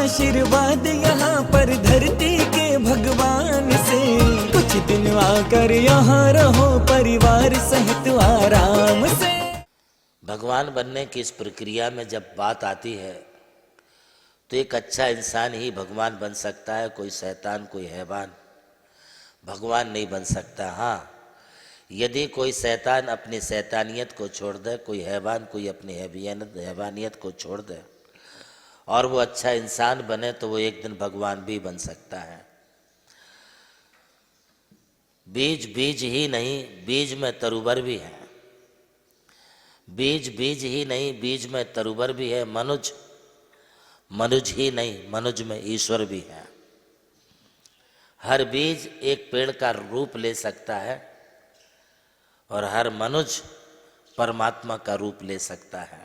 आशीर्वाद यहाँ पर धरती के भगवान से। कुछ दिन आकर यहाँ रहो परिवार सहित आराम से। भगवान बनने की इस प्रक्रिया में जब बात आती है तो एक अच्छा इंसान ही भगवान बन सकता है। कोई शैतान, कोई हैवान भगवान नहीं बन सकता। हाँ, यदि कोई शैतान अपनी शैतानियत को छोड़ दे, कोई हैवान कोई अपनी हैवानियत को छोड़ दे और वो अच्छा इंसान बने तो वो एक दिन भगवान भी बन सकता है। बीज बीज ही नहीं, बीज में तरुबर भी है। बीज बीज ही नहीं, बीज में तरुबर भी है। मनुज मनुज ही नहीं, मनुज में ईश्वर भी है। हर बीज एक पेड़ का रूप ले सकता है और हर मनुज परमात्मा का रूप ले सकता है।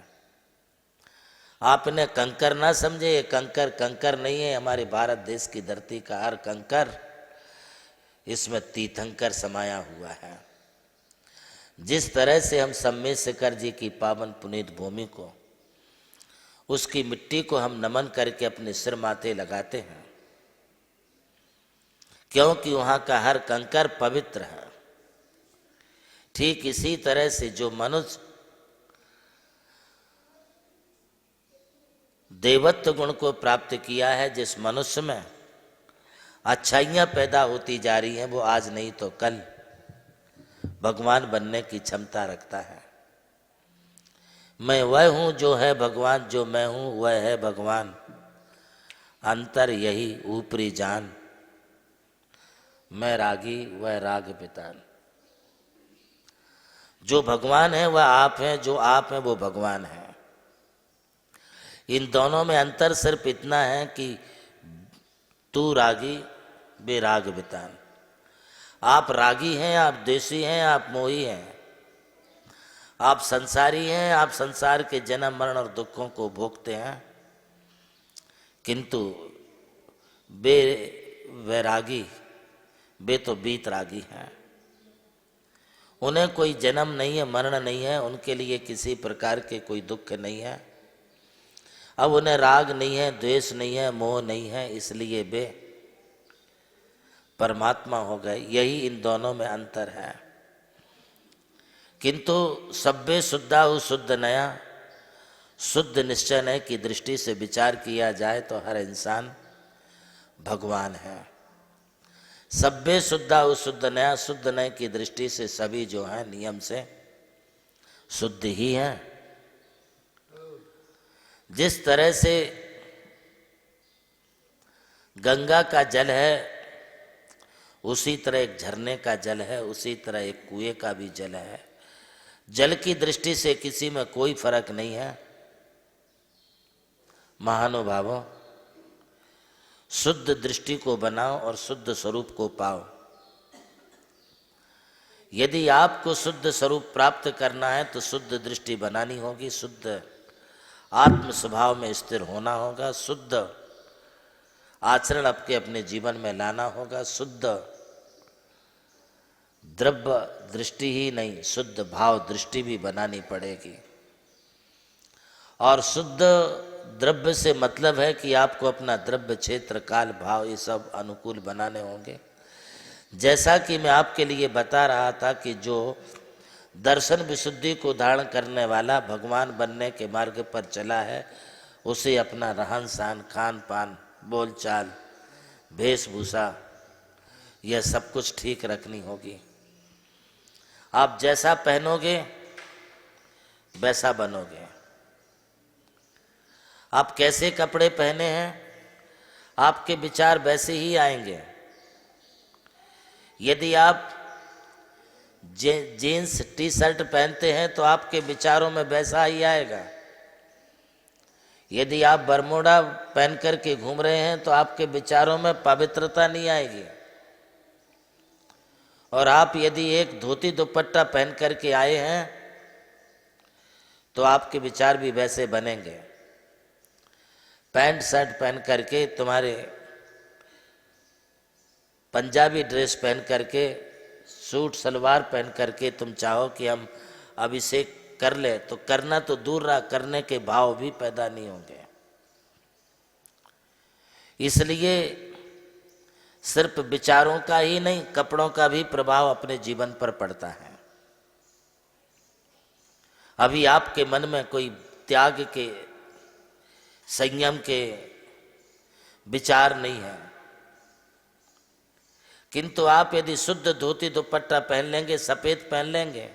आपने कंकर ना समझे, ये कंकर कंकर नहीं है। हमारे भारत देश की धरती का हर कंकर, इसमें तीर्थंकर समाया हुआ है। जिस तरह से हम सम्मेशकर जी की पावन पुनीत भूमि को, उसकी मिट्टी को हम नमन करके अपने सिर माथे लगाते हैं, क्योंकि वहाँ का हर कंकर पवित्र है। ठीक इसी तरह से जो मनुष्य देवत्व गुण को प्राप्त किया है, जिस मनुष्य में अच्छाइयाँ पैदा होती जा रही हैं, वो आज नहीं तो कल भगवान बनने की क्षमता रखता है। मैं वह हूँ जो है भगवान, जो मैं हूँ वह है भगवान, अंतर यही ऊपरी जान, मैं रागी वह राग पितान। जो भगवान है वह आप है, जो आप है वो भगवान है। इन दोनों में अंतर सिर्फ इतना है कि तू रागी बेराग बितान। आप रागी हैं, आप देशी हैं, आप मोही हैं, आप संसारी हैं, आप संसार के जन्म मरण और दुखों को भोगते हैं। किंतु बे वैरागी, बे तो बीत रागी हैं। उन्हें कोई जन्म नहीं है, मरण नहीं है, उनके लिए किसी प्रकार के कोई दुख नहीं है। अब उन्हें राग नहीं है, द्वेष नहीं है, मोह नहीं है, इसलिए वे परमात्मा हो गए। यही इन दोनों में अंतर है। किंतु सब्बे शुद्धाहु शुद्ध नया, शुद्ध निश्चय नय की दृष्टि से विचार किया जाए तो हर इंसान भगवान है। सब्बे शुद्धाहु शुद्ध नया, शुद्ध नय की दृष्टि से सभी जो हैं नियम से शुद्ध ही हैं। जिस तरह से गंगा का जल है, उसी तरह एक झरने का जल है, उसी तरह एक कुएं का भी जल है। जल की दृष्टि से किसी में कोई फर्क नहीं है। महानुभावों, शुद्ध दृष्टि को बनाओ और शुद्ध स्वरूप को पाओ। यदि आपको शुद्ध स्वरूप प्राप्त करना है तो शुद्ध दृष्टि बनानी होगी, शुद्ध आत्म स्वभाव में स्थिर होना होगा, शुद्ध आचरण आपके अपने जीवन में लाना होगा। शुद्ध द्रव्य दृष्टि ही नहीं, शुद्ध भाव दृष्टि भी बनानी पड़ेगी। और शुद्ध द्रव्य से मतलब है कि आपको अपना द्रव्य क्षेत्र काल भाव ये सब अनुकूल बनाने होंगे। जैसा कि मैं आपके लिए बता रहा था कि जो दर्शन विशुद्धि को धारण करने वाला भगवान बनने के मार्ग पर चला है, उसे अपना रहन सहन, खान पान, बोलचाल, वेशभूषा, यह सब कुछ ठीक रखनी होगी। आप जैसा पहनोगे वैसा बनोगे। आप कैसे कपड़े पहने हैं, आपके विचार वैसे ही आएंगे। यदि आप जीन्स टी शर्ट पहनते हैं तो आपके विचारों में वैसा ही आएगा। यदि आप बरमूडा पहन कर के घूम रहे हैं तो आपके विचारों में पवित्रता नहीं आएगी। और आप यदि एक धोती दुपट्टा पहन कर के आए हैं तो आपके विचार भी वैसे बनेंगे। पैंट शर्ट पहन करके, तुम्हारे पंजाबी ड्रेस पहन करके, सूट सलवार पहन करके तुम चाहो कि हम अभिषेक कर ले तो करना तो दूर रहा, करने के भाव भी पैदा नहीं होंगे। इसलिए सिर्फ विचारों का ही नहीं, कपड़ों का भी प्रभाव अपने जीवन पर पड़ता है। अभी आपके मन में कोई त्याग के, संयम के विचार नहीं है, किंतु आप यदि शुद्ध धोती दुपट्टा पहन लेंगे, सफेद पहन लेंगे,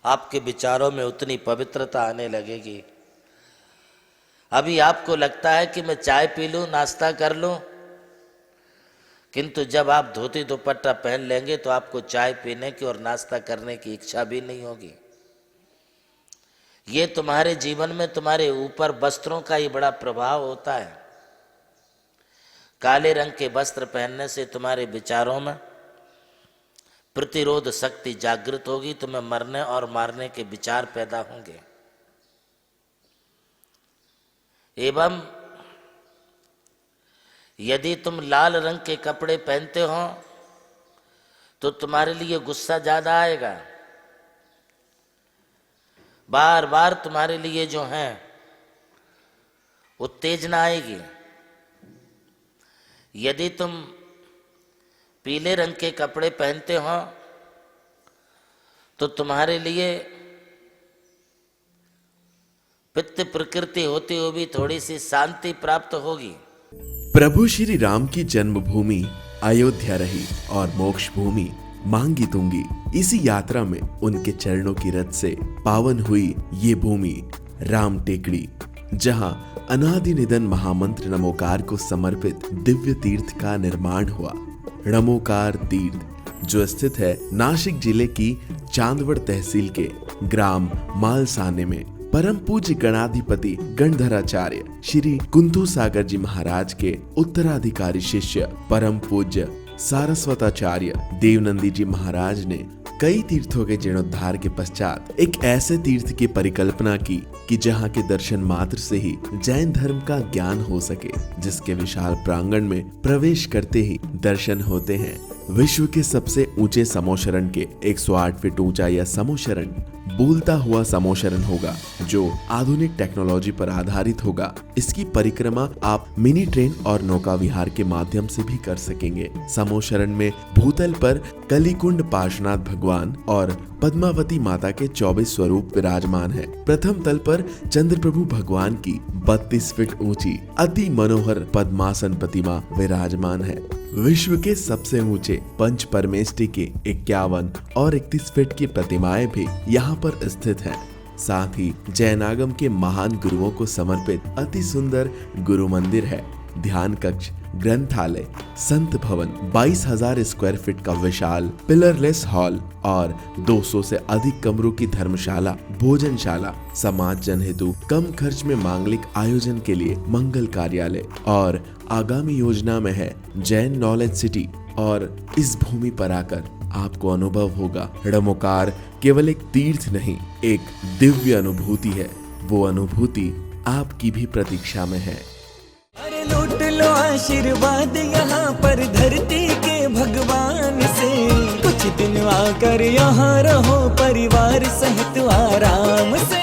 आपके विचारों में उतनी पवित्रता आने लगेगी। अभी आपको लगता है कि मैं चाय पी लूं, नाश्ता कर लूं, किंतु जब आप धोती दुपट्टा पहन लेंगे तो आपको चाय पीने की और नाश्ता करने की इच्छा भी नहीं होगी। ये तुम्हारे जीवन में तुम्हारे ऊपर वस्त्रों का ही बड़ा प्रभाव होता है। काले रंग के वस्त्र पहनने से तुम्हारे विचारों में प्रतिरोध शक्ति जागृत होगी, तुम्हें मरने और मारने के विचार पैदा होंगे। एवं यदि तुम लाल रंग के कपड़े पहनते हो तो तुम्हारे लिए गुस्सा ज्यादा आएगा, बार बार तुम्हारे लिए जो है उत्तेजना आएगी। यदि तुम पीले रंग के कपड़े पहनते हो तो तुम्हारे लिए पित्त प्रकृति होती हुई भी थोड़ी सी शांति प्राप्त होगी। प्रभु श्री राम की जन्मभूमि अयोध्या रही और मोक्ष भूमि मांगी तुंगी। इसी यात्रा में उनके चरणों की रथ से पावन हुई ये भूमि राम टेकड़ी, जहां अनादि निधन महामंत्र नमोकार को समर्पित दिव्य तीर्थ का निर्माण हुआ। नमोकार तीर्थ जो स्थित है नासिक जिले की चांदवड़ तहसील के ग्राम मालसाने में, परम पूज्य गणाधिपति गणधराचार्य श्री कुंतु सागर जी महाराज के उत्तराधिकारी शिष्य परम पूज्य सारस्वताचार्य देवनंदी जी महाराज ने कई तीर्थों के जीर्णोद्धार के पश्चात एक ऐसे तीर्थ की परिकल्पना की कि जहां के दर्शन मात्र से ही जैन धर्म का ज्ञान हो सके, जिसके विशाल प्रांगण में प्रवेश करते ही दर्शन होते हैं विश्व के सबसे ऊंचे समोशरण के 108 फीट ऊंचा यह समोशरण बोलता हुआ समोशरण होगा, जो आधुनिक टेक्नोलॉजी पर आधारित होगा। इसकी परिक्रमा आप मिनी ट्रेन और नौका विहार के माध्यम से भी कर सकेंगे। समोशरण में भूतल पर कलिकुंड पार्श्वनाथ भगवान और पद्मावती माता के 24 स्वरूप विराजमान है। प्रथम तल पर चंद्रप्रभु भगवान की 32 फीट ऊंची अति मनोहर पद्मासन प्रतिमा विराजमान है। विश्व के सबसे ऊंचे पंच परमेष्टि के 51 और 31 फीट की प्रतिमाएं भी यहाँ पर स्थित हैं। साथ ही जैनागम के महान गुरुओं को समर्पित अति सुंदर गुरु मंदिर है। ध्यान कक्ष, ग्रंथालय, संत भवन, 22,000 स्क्वायर फीट का विशाल पिलरलेस हॉल और 200 से अधिक कमरों की धर्मशाला, भोजनशाला, समाज जन हेतु कम खर्च में मांगलिक आयोजन के लिए मंगल कार्यालय और आगामी योजना में है जैन नॉलेज सिटी। और इस भूमि पर आकर आपको अनुभव होगा नमोकार केवल एक तीर्थ नहीं, एक दिव्य अनुभूति है। वो अनुभूति आपकी भी प्रतीक्षा में है। अरे लूट लो आशीर्वाद यहाँ पर धरती के भगवान से, कुछ दिन आकर यहाँ रहो परिवार सहित आराम से।